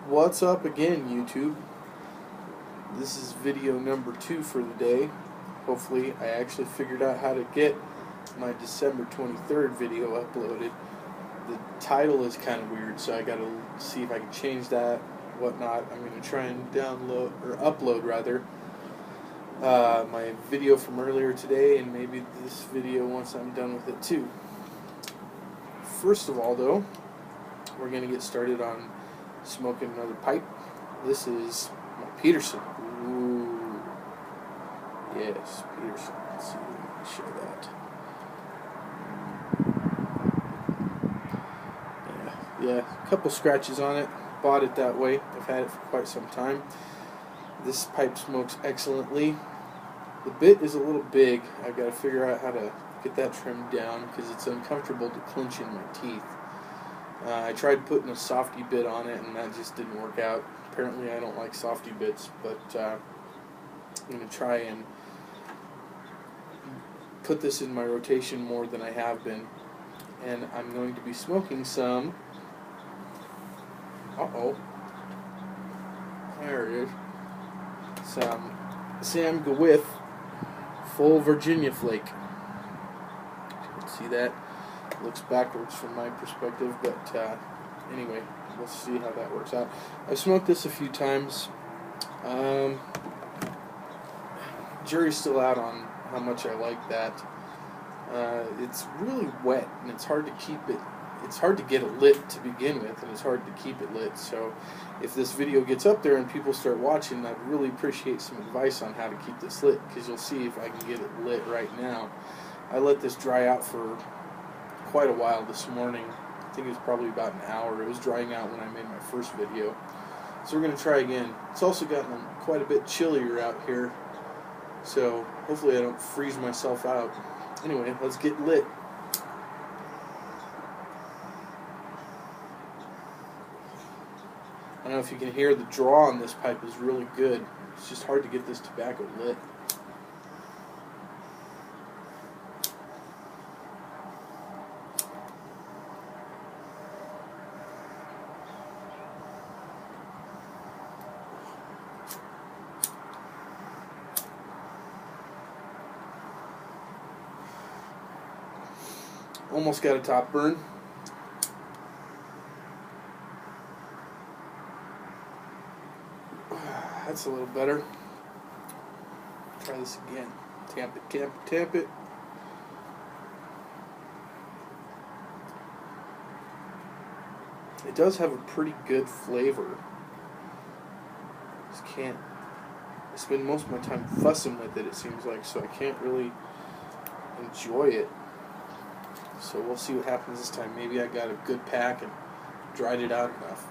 What's up again, YouTube? This is video number 2 for the day. Hopefully I actually figured out how to get my December 23rd video uploaded. The title is kind of weird, so I gotta see if I can change that, whatnot. I'm gonna try and upload my video from earlier today, and maybe this video once I'm done with it too. First of all, though, we're gonna get started on smoking another pipe. This is my Peterson. Ooh. Yes, Peterson. Let's see if we can show that. Yeah, a couple scratches on it. Bought it that way. I've had it for quite some time. This pipe smokes excellently. The bit is a little big. I've got to figure out how to get that trimmed down because it's uncomfortable to clench in my teeth. I tried putting a softy bit on it, and that just didn't work out. Apparently I don't like softy bits, but I'm going to try and put this in my rotation more than I have been. And I'm going to be smoking some... There it is. Some Sam Gawith Full Virginia Flake. You can see that. Looks backwards from my perspective, but anyway, we'll see how that works out. I've smoked this a few times. Jury's still out on how much I like that. It's really wet, and it's hard to keep it. It's hard to get it lit to begin with, and it's hard to keep it lit. So, if this video gets up there and people start watching, I'd really appreciate some advice on how to keep this lit, because you'll see if I can get it lit right now. I let this dry out for quite a while this morning. I think it was probably about an hour. It was drying out when I made my first video. So we're going to try again. It's also gotten quite a bit chillier out here, so hopefully I don't freeze myself out. Anyway, let's get lit. I don't know if you can hear the draw on this pipe is really good. It's just hard to get this tobacco lit. Almost got a top burn. That's a little better. Try this again. Tamp it, tamp it, tamp it. It does have a pretty good flavor. Just can't. I spend most of my time fussing with it, it seems like, so I can't really enjoy it. So we'll see what happens this time. Maybe I got a good pack and dried it out enough.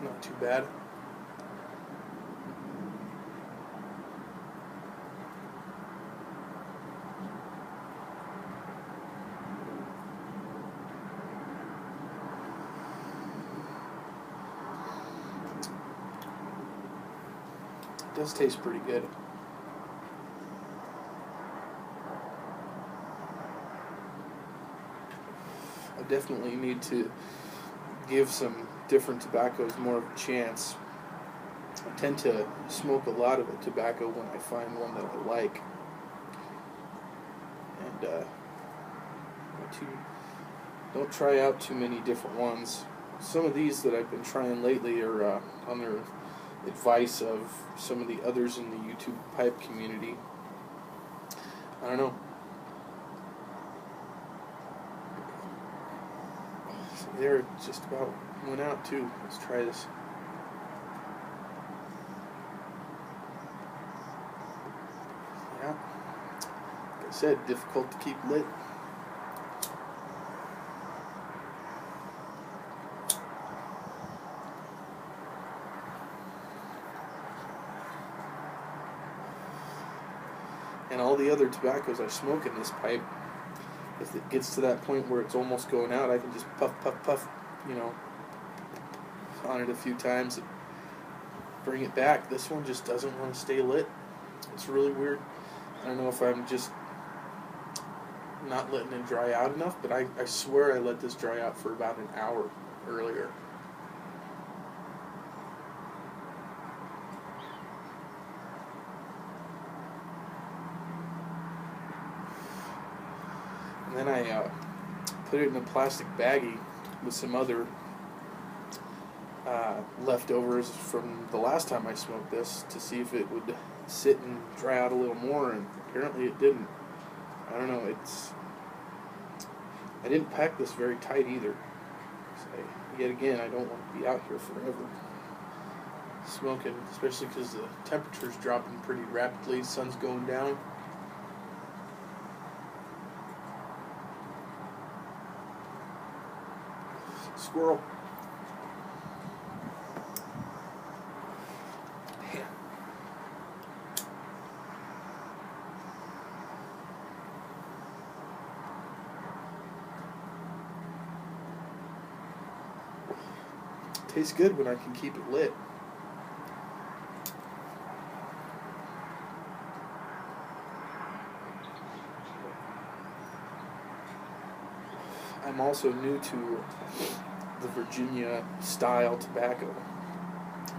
Not too bad. It does taste pretty good. I definitely need to give some different tobaccos more of a chance. I tend to smoke a lot of a tobacco when I find one that I like. And don't try out too many different ones. Some of these that I've been trying lately are on their advice of some of the others in the YouTube pipe community. I don't know. There, it just about went out too. Let's try this. Yeah, like I said, difficult to keep lit. and all the other tobaccos I smoke in this pipe, if it gets to that point where it's almost going out, I can just puff, puff, puff, you know, on it a few times and bring it back. This one just doesn't want to stay lit. It's really weird. I don't know if I'm just not letting it dry out enough, but I swear I let this dry out for about an hour earlier. And then I put it in a plastic baggie with some other leftovers from the last time I smoked this to see if it would sit and dry out a little more, and apparently it didn't. I don't know, I didn't pack this very tight either. So yet again, I don't want to be out here forever smoking, especially because the temperature's dropping pretty rapidly, sun's going down. Squirrel. Man. Tastes good when I can keep it lit. I'm also new to the Virginia style tobacco.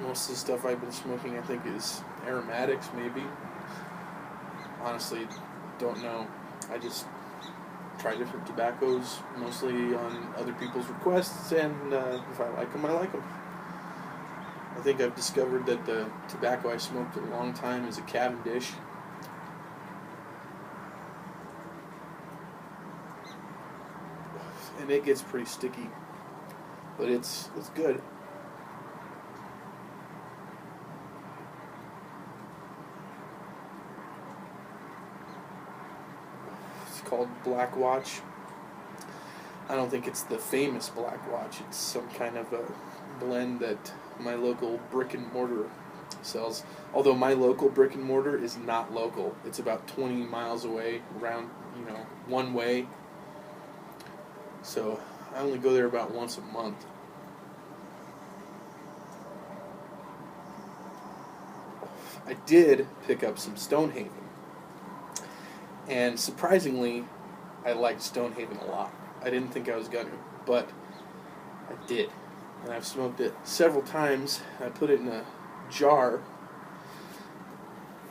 Most of the stuff I've been smoking, I think, is aromatics, maybe. Honestly, don't know. I just try different tobaccos, mostly on other people's requests, and if I like them, I like them. I think I've discovered that the tobacco I smoked a long time is a Cavendish. And it gets pretty sticky, but it's good. It's called Black Watch. I don't think it's the famous Black Watch. It's some kind of a blend that my local brick and mortar sells. Although my local brick and mortar is not local. It's about 20 miles away, around, one way. So I only go there about once a month. I did pick up some Stonehaven, and surprisingly, I liked Stonehaven a lot. I didn't think I was going to, but I did. And I've smoked it several times. I put it in a jar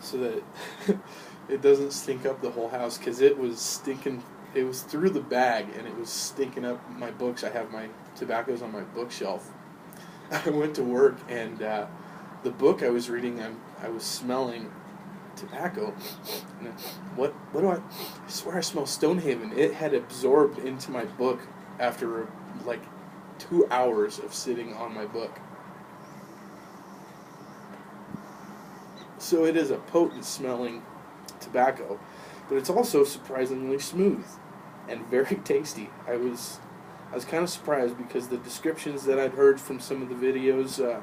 so that it doesn't stink up the whole house, because it was stinking. It was through the bag, and it was stinking up my books. I have my tobaccos on my bookshelf. I went to work, and the book I was reading, I was smelling tobacco. And what do I swear I smell Stonehaven. It had absorbed into my book after like 2 hours of sitting on my book. So it is a potent smelling tobacco, but it's also surprisingly smooth and very tasty. I was kind of surprised, because the descriptions that I'd heard from some of the videos, a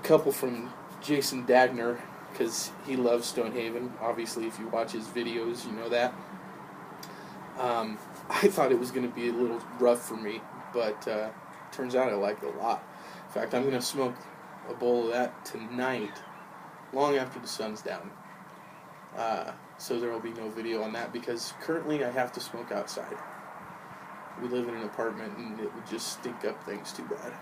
couple from Jason Dagner, because he loves Stonehaven. Obviously, if you watch his videos, you know that. I thought it was going to be a little rough for me, but turns out I like it a lot. In fact, I'm going to smoke a bowl of that tonight, long after the sun's down. So there will be no video on that, because currently I have to smoke outside. We live in an apartment, and it would just stink up things too bad.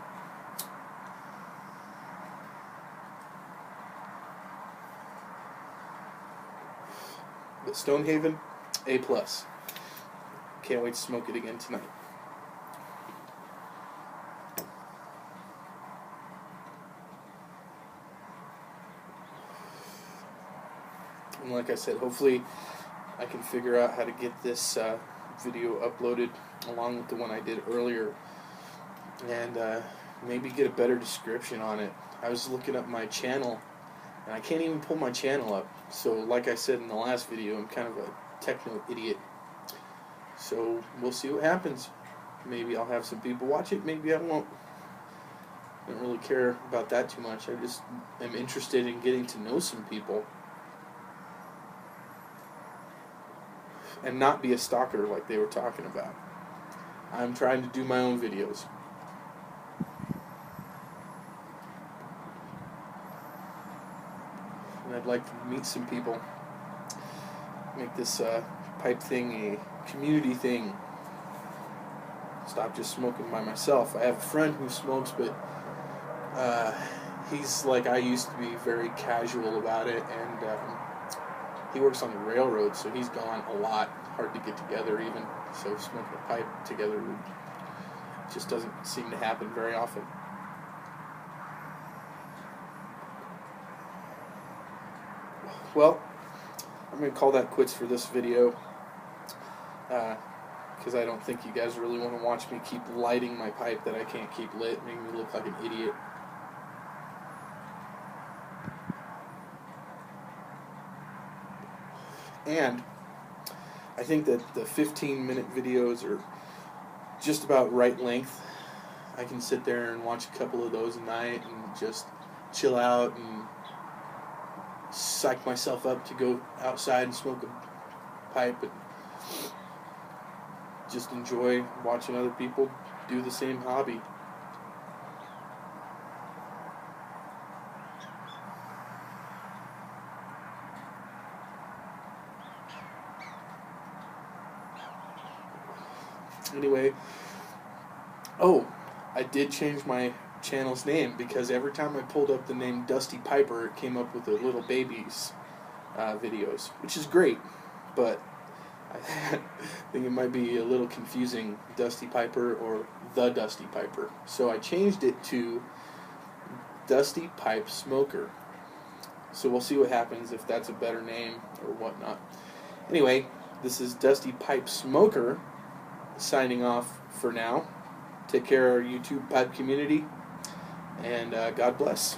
But Stonehaven, A+. Can't wait to smoke it again tonight. And like I said, hopefully I can figure out how to get this video uploaded along with the one I did earlier, and maybe get a better description on it. I was looking up my channel, and I can't even pull my channel up. So like I said in the last video, I'm kind of a techno idiot. So we'll see what happens. Maybe I'll have some people watch it, maybe I won't. I don't really care about that too much. I just am interested in getting to know some people. and not be a stalker like they were talking about. I'm trying to do my own videos. And I'd like to meet some people. Make this pipe thing a community thing. Stop just smoking by myself. I have a friend who smokes, but he's like I used to be, very casual about it, and he works on the railroad, so he's gone a lot. Hard to get together even, so smoking a pipe together just doesn't seem to happen very often. Well, I'm going to call that quits for this video, because I don't think you guys really want to watch me keep lighting my pipe that I can't keep lit, making me look like an idiot. And I think that the 15-minute videos are just about right length. I can sit there and watch a couple of those a night and just chill out and psych myself up to go outside and smoke a pipe and just enjoy watching other people do the same hobby. Anyway, I did change my channel's name, because every time I pulled up the name Dusty Piper, it came up with the little babies videos, which is great, but I think it might be a little confusing, Dusty Piper or The Dusty Piper. So I changed it to Dusty Pipesmoker. So we'll see what happens, if that's a better name or whatnot. Anyway, this is Dusty Pipesmoker signing off for now. Take care of our YouTube pipe community, and God bless.